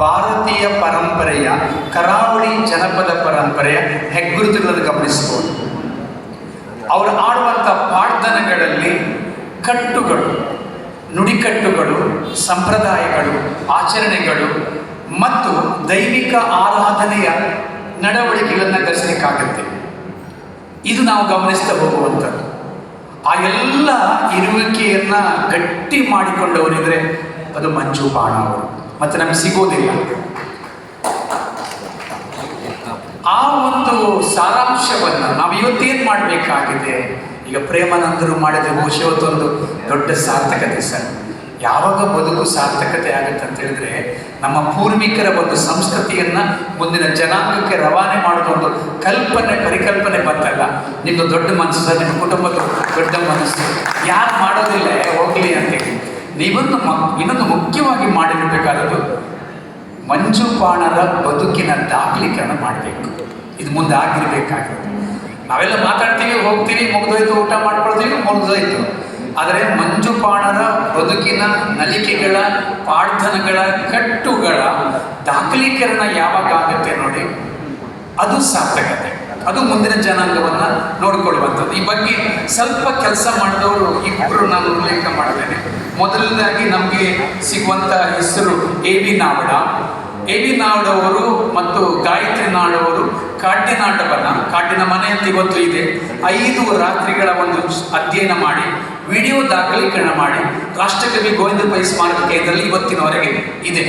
ಭಾರತೀಯ ಪರಂಪರೆಯ ಕರಾವಳಿ ಜನಪದ ಪರಂಪರೆಯ ಹೆಗ್ಗುರುತುಗಳನ್ನು ಗಮನಿಸಬಹುದು. ಅವರು ಆಡುವಂಥ ಪಾಡ್ದನಗಳಲ್ಲಿ ಕಟ್ಟುಗಳು, ನುಡಿಕಟ್ಟುಗಳು, ಸಂಪ್ರದಾಯಗಳು, ಆಚರಣೆಗಳು ಮತ್ತು ದೈವಿಕ ಆರಾಧನೆಯ ನಡವಳಿಕೆಗಳನ್ನು ಗಮನಿಸಲಿಕ್ಕಾಗತ್ತೆ. ಇದು ನಾವು ಗಮನಿಸ್ತಾ ಹೋಗುವಂಥದ್ದು. ಆ ಎಲ್ಲ ಇರುವಿಕೆಯನ್ನು ಗಟ್ಟಿ ಮಾಡಿಕೊಂಡವರಿದ್ರೆ ಅದು ಮಂಜು ಬಾಣ ಅವರು, ಮತ್ತು ನಮಗೆ ಸಿಗೋದಿಲ್ಲ. ಆ ಒಂದು ಸಾರಾಂಶವನ್ನು ನಾವು ಇವತ್ತೇನು ಮಾಡಬೇಕಾಗಿದೆ? ಈಗ ಪ್ರೇಮಾನಂದರು ಮಾಡಿದ ಬಹುಶಃ ದೊಡ್ಡ ಸಾರ್ಥಕತೆ ಸರ್. ಯಾವಾಗ ಬದುಕು ಸಾರ್ಥಕತೆ ಆಗುತ್ತೆ ಅಂತ ಹೇಳಿದ್ರೆ, ನಮ್ಮ ಪೂರ್ವಿಕರ ಒಂದು ಸಂಸ್ಕೃತಿಯನ್ನು ಮುಂದಿನ ಜನಾಂಗಕ್ಕೆ ರವಾನೆ ಮಾಡೋದು ಒಂದು ಪರಿಕಲ್ಪನೆ ಬಂತಲ್ಲ. ನಿಮ್ಮದು ದೊಡ್ಡ ಮನಸ್ಸು ಸರ್, ನಿಮ್ಮ ಕುಟುಂಬದ ದೊಡ್ಡ ಮನಸ್ಸು, ಯಾರು ಮಾಡೋದಿಲ್ಲ ಹೋಗಲಿ ಅಂತೇಳಿ. ಇನ್ನೊಂದು ಮುಖ್ಯವಾಗಿ ಮಾಡಿರಬೇಕಾದದ್ದು ಮಂಜು ಬಾಣರ ಬದುಕಿನ ದಾಖಲೀಕರಣ ಮಾಡಬೇಕು. ಇದು ಮುಂದೆ ಆಗಿರಬೇಕಾಗುತ್ತೆ. ನಾವೆಲ್ಲ ಮಾತಾಡ್ತೀವಿ, ಹೋಗ್ತೀವಿ, ಮುಗಿದೋಯ್ತು, ಊಟ ಮಾಡ್ಕೊಳ್ತೀವಿ, ಮುಗಿದೋಯ್ತು. ಆದರೆ ಮಂಜು ಬಾಣರ ಬದುಕಿನ ನಲಿಕೆಗಳ, ಪಾಡ್ದನಗಳ, ಕಟ್ಟುಗಳ ದಾಖಲೀಕರಣ ಯಾವಾಗ ಆಗುತ್ತೆ ನೋಡಿ, ಅದು ಸಾರ್ಥಕತೆ. ಅದು ಮುಂದಿನ ಜನಾಂಗವನ್ನು ನೋಡಿಕೊಳ್ಳುವಂಥದ್ದು. ಈ ಬಗ್ಗೆ ಸ್ವಲ್ಪ ಕೆಲಸ ಮಾಡಿದವರು ಇಬ್ಬರು ನಾನು ಉಲ್ಲೇಖ ಮಾಡ್ತೇನೆ. ಮೊದಲನೇದಾಗಿ ನಮಗೆ ಸಿಗುವಂಥ ಹೆಸರು ಎ ವಿ ನಾವಡ ಅವರು ಮತ್ತು ಗಾಯತ್ರಿ ನಾಡವರು ಕಾಡಿನ ಮನೆ ಅಂತ ಇವತ್ತು ಇದೆ. 5 ರಾತ್ರಿಗಳ ಒಂದು ಅಧ್ಯಯನ ಮಾಡಿ ವಿಡಿಯೋ ದಾಖಲೀಕರಣ ಮಾಡಿ ರಾಷ್ಟ್ರಕವಿ ಗೋವಿಂದ ಪೈ ಸ್ಮಾರಕ ಕೇಂದ್ರದಲ್ಲಿ ಇವತ್ತಿನವರೆಗೆ ಇದೆ.